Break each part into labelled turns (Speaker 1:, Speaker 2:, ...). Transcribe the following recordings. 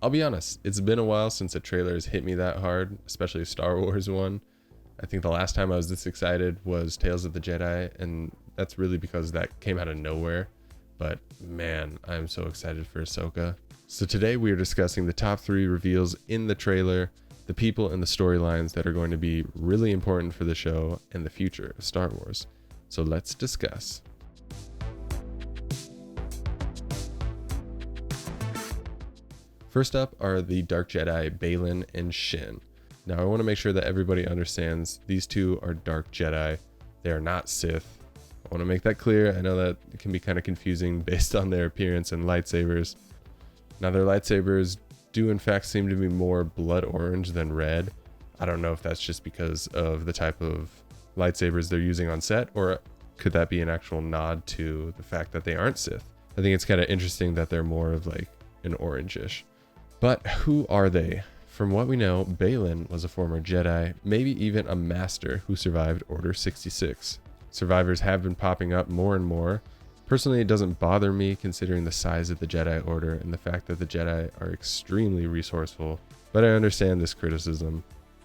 Speaker 1: I'll be honest, it's been a while since a trailer has hit me that hard, especially a Star Wars one. I think the last time I was this excited was Tales of the Jedi, and that's really because that came out of nowhere. But man, I'm so excited for Ahsoka. So today we are discussing the top 3 reveals in the trailer, the people and the storylines that are going to be really important for the show and the future of Star Wars. So let's discuss. First up are the Dark Jedi Baylan and Shin. Now I want to make sure that everybody understands these two are Dark Jedi. They are not Sith. I want to make that clear. I know that it can be kind of confusing based on their appearance and lightsabers. Now their lightsabers do in fact seem to be more blood orange than red. I don't know if that's just because of the type of lightsabers they're using on set, or could that be an actual nod to the fact that they aren't Sith? I think it's kind of interesting that they're more of like an orangish. But who are they? From what we know, Baylan was a former Jedi, maybe even a master who survived Order 66. Survivors have been popping up more and more. Personally, it doesn't bother me considering the size of the Jedi Order and the fact that the Jedi are extremely resourceful, but I understand this criticism.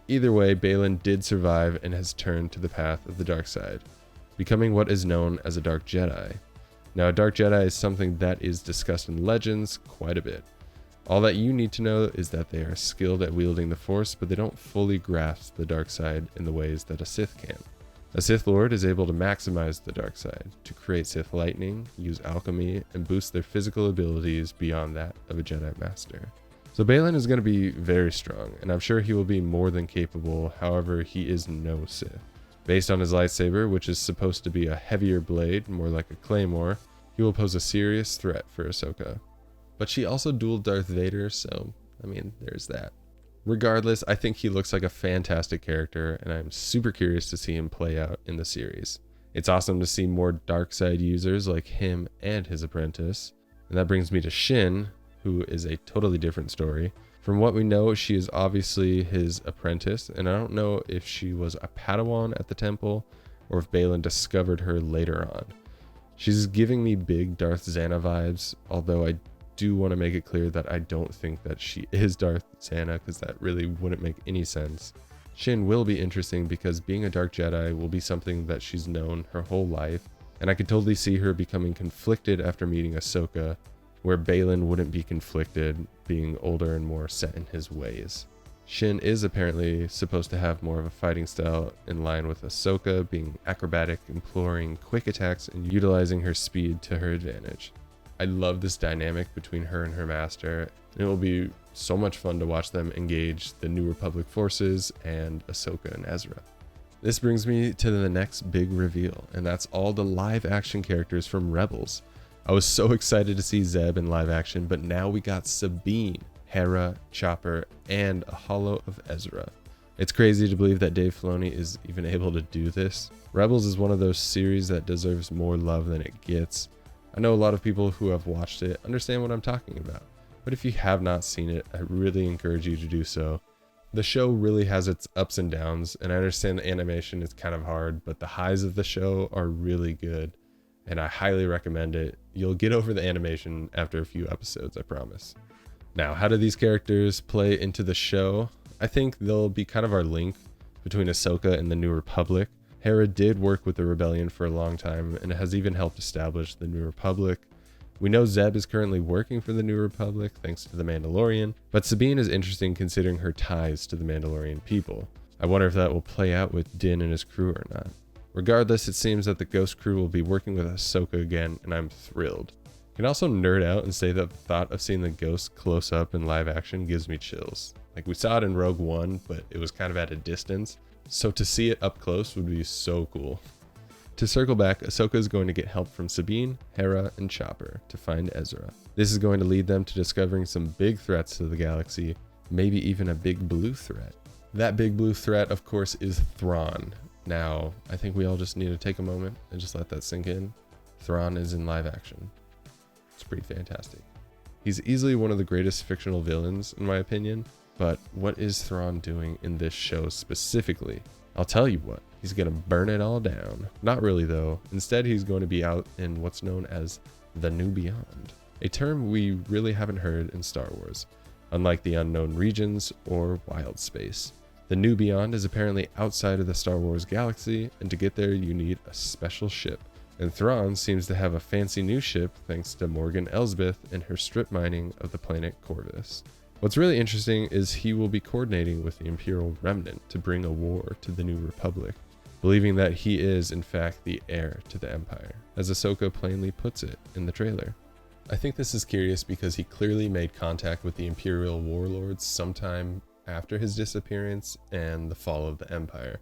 Speaker 1: Either way, Baylan did survive and has turned to the path of the dark side, becoming what is known as a Dark Jedi. Now, a Dark Jedi is something that is discussed in Legends quite a bit. All that you need to know is that they are skilled at wielding the Force, but they don't fully grasp the dark side in the ways that a Sith can. A Sith Lord is able to maximize the dark side, to create Sith lightning, use alchemy, and boost their physical abilities beyond that of a Jedi Master. So Baylan is going to be very strong, and I'm sure he will be more than capable, however he is no Sith. Based on his lightsaber, which is supposed to be a heavier blade, more like a claymore, he will pose a serious threat for Ahsoka. But she also dueled Darth Vader, so, I mean, there's that. Regardless, I think he looks like a fantastic character, and I'm super curious to see him play out in the series. It's awesome to see more dark side users like him and his apprentice. And that brings me to Shin, who is a totally different story. From what we know, she is obviously his apprentice, and I don't know if she was a Padawan at the temple, or if Baylan discovered her later on. She's giving me big Darth Zana vibes, although I do want to make it clear that I don't think that she is Darth Zana, because that really wouldn't make any sense. Shin will be interesting because being a Dark Jedi will be something that she's known her whole life, and I could totally see her becoming conflicted after meeting Ahsoka, where Baylan wouldn't be conflicted, being older and more set in his ways. Shin is apparently supposed to have more of a fighting style in line with Ahsoka, being acrobatic, employing quick attacks, and utilizing her speed to her advantage. I love this dynamic between her and her master. It will be so much fun to watch them engage the New Republic forces and Ahsoka and Ezra. This brings me to the next big reveal, and that's all the live action characters from Rebels. I was so excited to see Zeb in live action, but now we got Sabine, Hera, Chopper, and a holo of Ezra. It's crazy to believe that Dave Filoni is even able to do this. Rebels is one of those series that deserves more love than it gets. I know a lot of people who have watched it understand what I'm talking about, but if you have not seen it, I really encourage you to do so. The show really has its ups and downs, and I understand the animation is kind of hard, but the highs of the show are really good, and I highly recommend it. You'll get over the animation after a few episodes, I promise. Now, how do these characters play into the show? I think they'll be kind of our link between Ahsoka and the New Republic. Hera did work with the Rebellion for a long time and has even helped establish the New Republic. We know Zeb is currently working for the New Republic thanks to the Mandalorian, but Sabine is interesting considering her ties to the Mandalorian people. I wonder if that will play out with Din and his crew or not. Regardless, it seems that the Ghost crew will be working with Ahsoka again, and I'm thrilled. I can also nerd out and say that the thought of seeing the Ghost close up in live action gives me chills. Like, we saw it in Rogue One, but it was kind of at a distance. So to see it up close would be so cool. To circle back, Ahsoka is going to get help from Sabine, Hera, and Chopper to find Ezra. This is going to lead them to discovering some big threats to the galaxy, maybe even a big blue threat. That big blue threat, of course, is Thrawn. Now, I think we all just need to take a moment and just let that sink in. Thrawn is in live action. It's pretty fantastic. He's easily one of the greatest fictional villains, in my opinion. But what is Thrawn doing in this show specifically? I'll tell you what, he's gonna burn it all down. Not really though. Instead, he's going to be out in what's known as the New Beyond, a term we really haven't heard in Star Wars. unlike the unknown regions or wild space. The New Beyond is apparently outside of the Star Wars galaxy, and to get there you need a special ship. And Thrawn seems to have a fancy new ship thanks to Morgan Elsbeth and her strip mining of the planet Corvus. What's really interesting is he will be coordinating with the Imperial Remnant to bring a war to the New Republic, believing that he is in fact the heir to the Empire, as Ahsoka plainly puts it in the trailer. I think this is curious because he clearly made contact with the Imperial Warlords sometime after his disappearance and the fall of the Empire.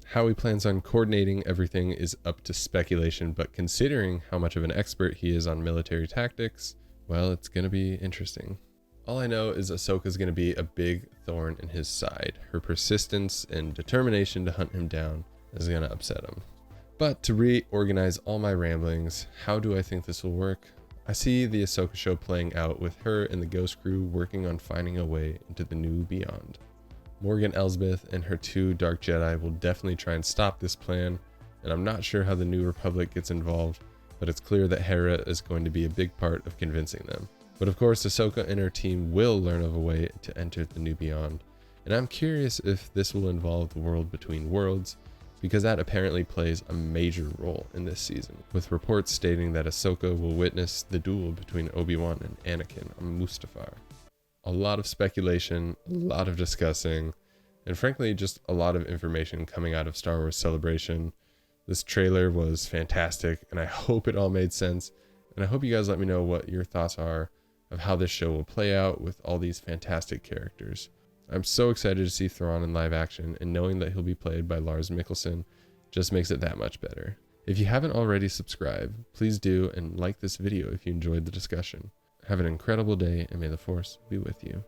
Speaker 1: How he plans on coordinating everything is up to speculation, but considering how much of an expert he is on military tactics, well, it's gonna be interesting. All I know is Ahsoka's gonna be a big thorn in his side. Her persistence and determination to hunt him down is gonna upset him. But to reorganize all my ramblings, how do I think this will work? I see the Ahsoka show playing out with her and the Ghost Crew working on finding a way into the New Beyond. Morgan Elsbeth and her 2 Dark Jedi will definitely try and stop this plan, and I'm not sure how the New Republic gets involved, but it's clear that Hera is going to be a big part of convincing them. But of course, Ahsoka and her team will learn of a way to enter the New Beyond, and I'm curious if this will involve the world between worlds, because that apparently plays a major role in this season, with reports stating that Ahsoka will witness the duel between Obi-Wan and Anakin on Mustafar. A lot of speculation, a lot of discussing, and frankly just a lot of information coming out of Star Wars Celebration. This trailer was fantastic, and I hope it all made sense, and I hope you guys let me know what your thoughts are of how this show will play out with all these fantastic characters. I'm so excited to see Thrawn in live action, and knowing that he'll be played by Lars Mikkelsen just makes it that much better. If you haven't already subscribed, please do, and like this video if you enjoyed the discussion. Have an incredible day, and may the Force be with you.